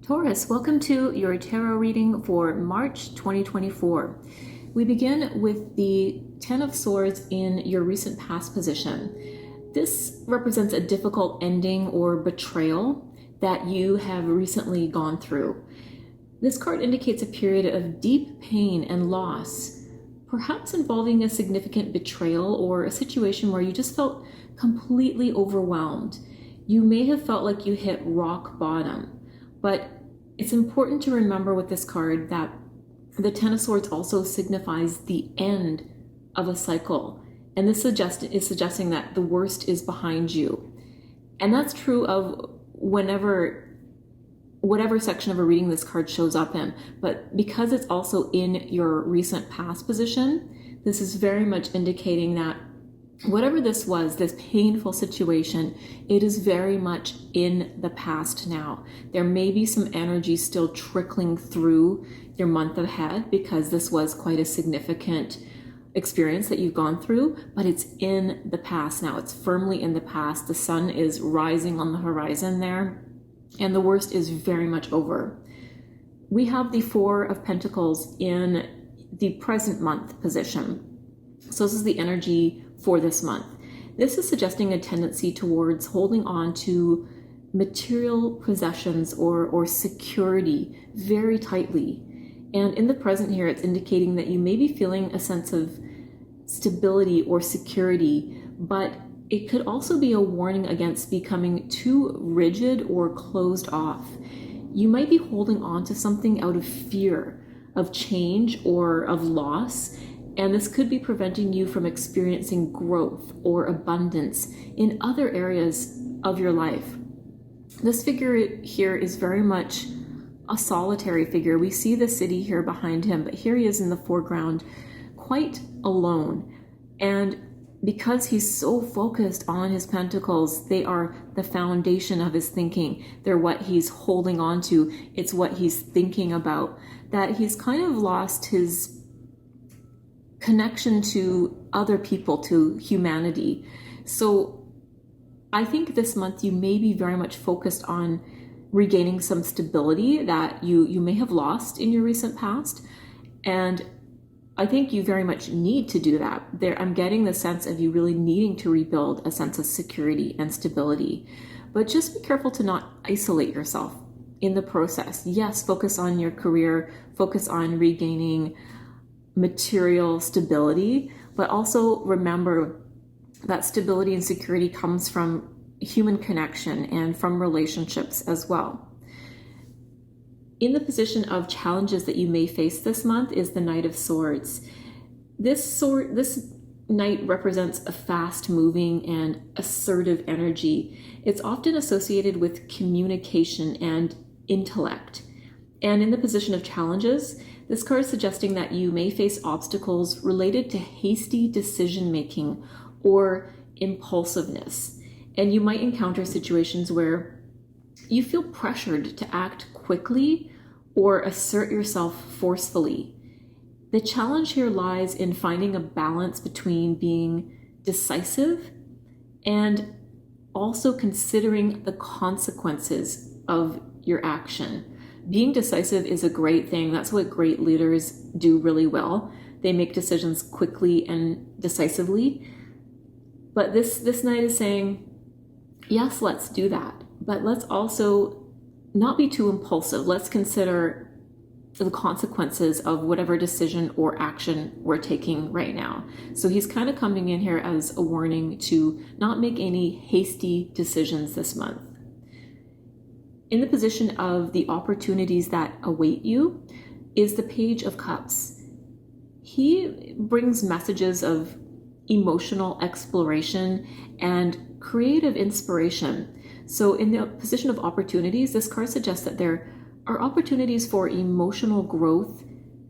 Taurus, welcome to your tarot reading for March 2024. We begin with the Ten of Swords in your recent past position. This represents a difficult ending or betrayal that you have recently gone through. This card indicates a period of deep pain and loss, perhaps involving a significant betrayal or a situation where you just felt completely overwhelmed. You may have felt like you hit rock bottom. But it's important to remember with this card that the Ten of Swords also signifies the end of a cycle. And this is suggesting that the worst is behind you. And that's true of whatever section of a reading this card shows up in. But because it's also in your recent past position, this is very much indicating that whatever this was, this painful situation, it is very much in the past now. There may be some energy still trickling through your month ahead because this was quite a significant experience that you've gone through, but it's in the past now. It's firmly in the past. The sun is rising on the horizon there, and the worst is very much over. We have the Four of Pentacles in the present month position. So this is the energy for this month. This is suggesting a tendency towards holding on to material possessions or security very tightly. And in the present here, it's indicating that you may be feeling a sense of stability or security, but it could also be a warning against becoming too rigid or closed off. You might be holding on to something out of fear of change or of loss, and this could be preventing you from experiencing growth or abundance in other areas of your life. This figure here is very much a solitary figure. We see the city here behind him, but here he is in the foreground, quite alone. And because he's so focused on his pentacles, they are the foundation of his thinking. They're what he's holding on to. It's what he's thinking about, that he's kind of lost his connection to other people, to humanity. So I think this month you may be very much focused on regaining some stability that you may have lost in your recent past. And I think you very much need to do that. I'm getting the sense of you really needing to rebuild a sense of security and stability. But just be careful to not isolate yourself in the process. Yes, focus on your career, focus on regaining material stability, but also remember that stability and security comes from human connection and from relationships as well. In the position of challenges that you may face this month is the Knight of Swords. This knight represents a fast-moving and assertive energy. It's often associated with communication and intellect. And in the position of challenges, this card is suggesting that you may face obstacles related to hasty decision-making or impulsiveness. And you might encounter situations where you feel pressured to act quickly or assert yourself forcefully. The challenge here lies in finding a balance between being decisive and also considering the consequences of your action. Being decisive is a great thing. That's what great leaders do really well. They make decisions quickly and decisively. But this knight is saying, yes, let's do that. But let's also not be too impulsive. Let's consider the consequences of whatever decision or action we're taking right now. So he's kind of coming in here as a warning to not make any hasty decisions this month. In the position of the opportunities that await you is the Page of Cups. He brings messages of emotional exploration and creative inspiration. So in the position of opportunities, this card suggests that there are opportunities for emotional growth,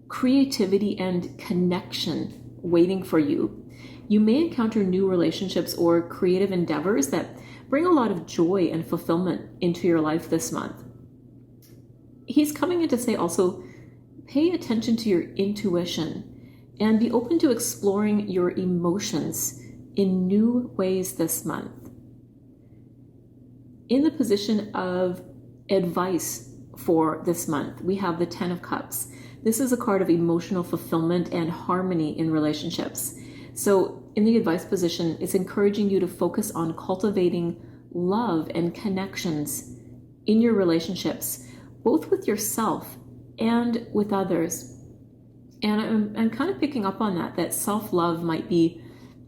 creativity, and connection waiting for you. You may encounter new relationships or creative endeavors that bring a lot of joy and fulfillment into your life this month. He's coming in to say also, pay attention to your intuition and be open to exploring your emotions in new ways this month. In the position of advice for this month, we have the Ten of Cups. This is a card of emotional fulfillment and harmony in relationships. So in the advice position, it's encouraging you to focus on cultivating love and connections in your relationships, both with yourself and with others. And I'm kind of picking up on that self-love might be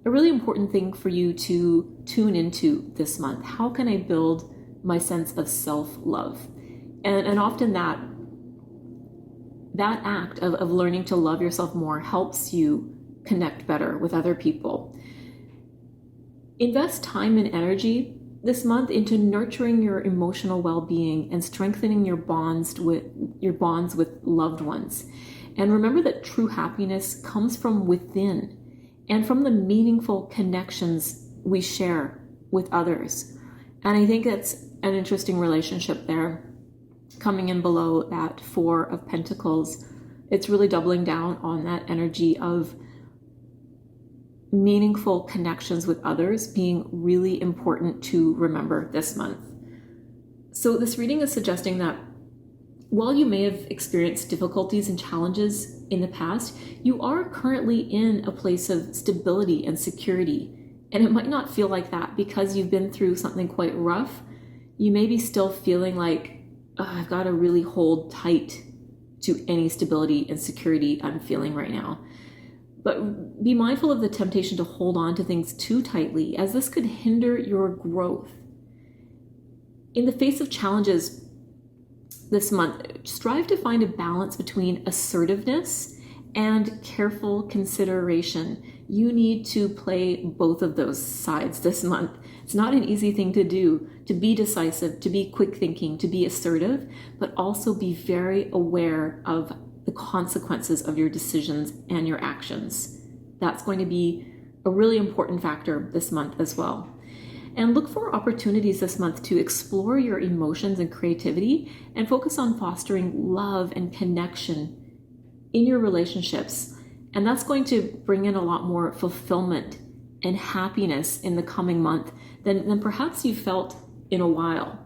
a really important thing for you to tune into this month. How can I build my sense of self-love? And often that act of learning to love yourself more helps you connect better with other people. Invest time and energy this month into nurturing your emotional well-being and strengthening your bonds with loved ones. And remember that true happiness comes from within and from the meaningful connections we share with others. And I think it's an interesting relationship there. Coming in below that Four of Pentacles, it's really doubling down on that energy of meaningful connections with others being really important to remember this month. So this reading is suggesting that while you may have experienced difficulties and challenges in the past, you are currently in a place of stability and security. And it might not feel like that because you've been through something quite rough. You may be still feeling like, I've got to really hold tight to any stability and security I'm feeling right now. But be mindful of the temptation to hold on to things too tightly, as this could hinder your growth. In the face of challenges this month, strive to find a balance between assertiveness and careful consideration. You need to play both of those sides this month. It's not an easy thing to do, to be decisive, to be quick thinking, to be assertive, but also be very aware of the consequences of your decisions and your actions. That's going to be a really important factor this month as well. And look for opportunities this month to explore your emotions and creativity and focus on fostering love and connection in your relationships. And that's going to bring in a lot more fulfillment and happiness in the coming month than perhaps you felt in a while.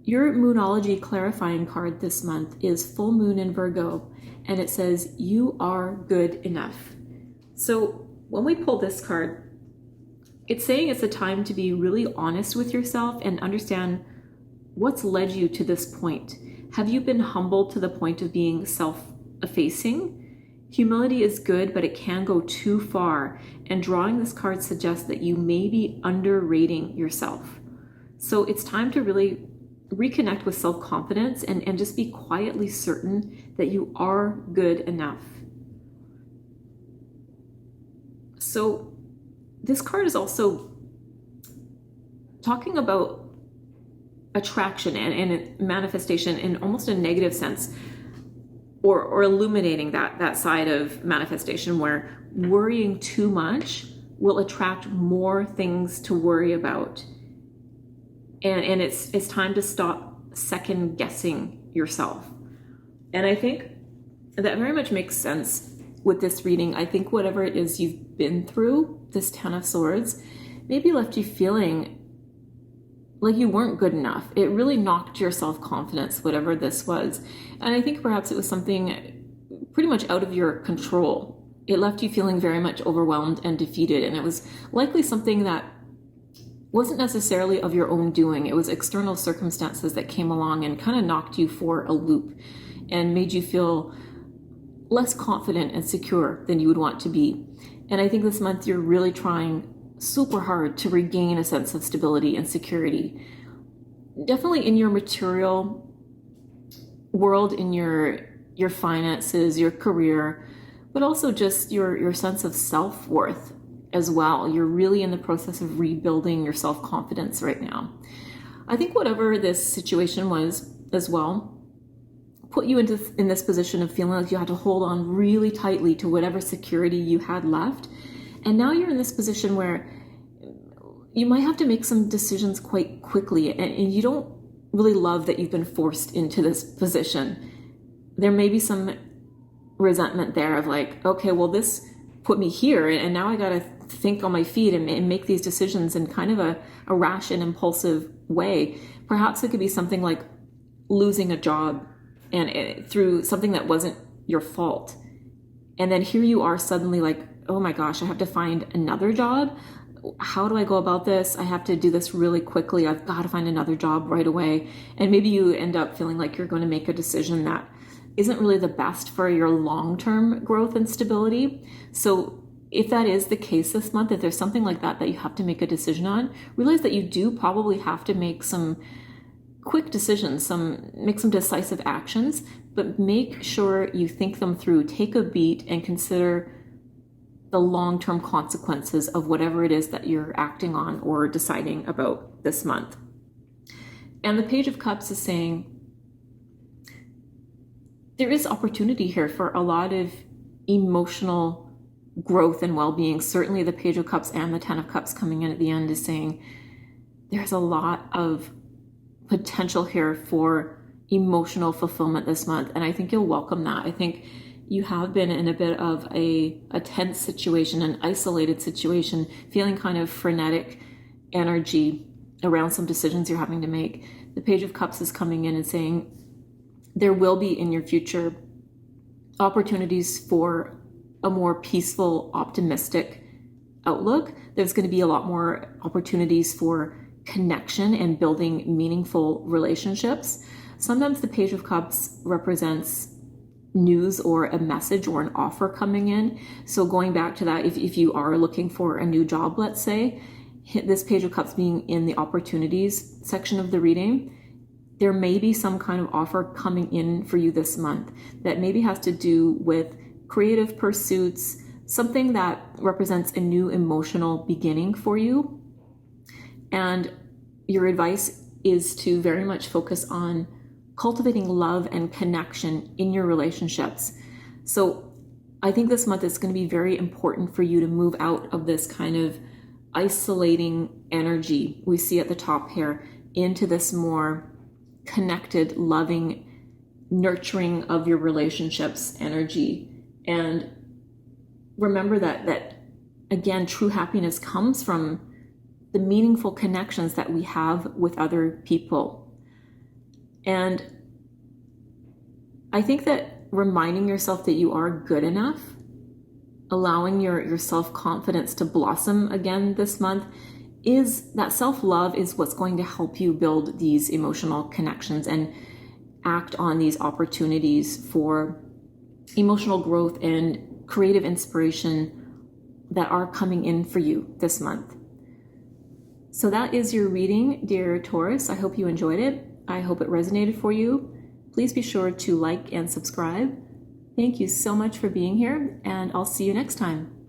Your Moonology clarifying card this month is Full Moon in Virgo, and it says, you are good enough. So when we pull this card, it's saying it's a time to be really honest with yourself and understand what's led you to this point. Have you been humbled to the point of being self-effacing? Humility is good, but it can go too far, and drawing this card suggests that you may be underrating yourself. So it's time to really reconnect with self-confidence and just be quietly certain that you are good enough. So this card is also talking about attraction and manifestation in almost a negative sense, or illuminating that side of manifestation where worrying too much will attract more things to worry about. And it's time to stop second guessing yourself. And I think that very much makes sense with this reading. I think whatever it is you've been through, this Ten of Swords, maybe left you feeling like you weren't good enough. It really knocked your self-confidence, whatever this was. And I think perhaps it was something pretty much out of your control. It left you feeling very much overwhelmed and defeated. And it was likely something that wasn't necessarily of your own doing. It was external circumstances that came along and kind of knocked you for a loop and made you feel less confident and secure than you would want to be. And I think this month you're really trying super hard to regain a sense of stability and security. Definitely in your material world, in your finances, your career, but also just your sense of self-worth as well. You're really in the process of rebuilding your self-confidence right now. I think whatever this situation was as well put you in this position of feeling like you had to hold on really tightly to whatever security you had left. And now you're in this position where you might have to make some decisions quite quickly, and you don't really love that you've been forced into this position. There may be some resentment there of like, okay, well, this put me here, and now I got to think on my feet and make these decisions in kind of a rash and impulsive way. Perhaps it could be something like losing a job and through something that wasn't your fault. And then here you are suddenly like, oh my gosh, I have to find another job. How do I go about this? I have to do this really quickly. I've got to find another job right away. And maybe you end up feeling like you're going to make a decision that isn't really the best for your long-term growth and stability. So if that is the case this month, if there's something like that that you have to make a decision on, realize that you do probably have to make some quick decisions, make some decisive actions, but make sure you think them through, take a beat, and consider the long-term consequences of whatever it is that you're acting on or deciding about this month. And the Page of Cups is saying there is opportunity here for a lot of emotional growth and well-being. Certainly the Page of Cups and the Ten of Cups coming in at the end is saying there's a lot of potential here for emotional fulfillment this month, and I think you'll welcome that. I think you have been in a bit of a tense situation, an isolated situation, feeling kind of frenetic energy around some decisions you're having to make. The Page of Cups is coming in and saying there will be in your future opportunities for a more peaceful, optimistic outlook. There's going to be a lot more opportunities for connection and building meaningful relationships. Sometimes the Page of Cups represents news or a message or an offer coming in. So going back to that, if you are looking for a new job, let's say, this Page of Cups being in the opportunities section of the reading, there may be some kind of offer coming in for you this month that maybe has to do with creative pursuits, something that represents a new emotional beginning for you. And your advice is to very much focus on cultivating love and connection in your relationships. So I think this month is going to be very important for you to move out of this kind of isolating energy we see at the top here into this more connected, loving, nurturing of your relationships energy. And remember that again, true happiness comes from the meaningful connections that we have with other people. And I think that reminding yourself that you are good enough, allowing your self-confidence to blossom again this month, is that self-love is what's going to help you build these emotional connections and act on these opportunities for emotional growth and creative inspiration that are coming in for you this month. So that is your reading, dear Taurus. I hope you enjoyed it. I hope it resonated for you. Please be sure to like and subscribe. Thank you so much for being here, and I'll see you next time.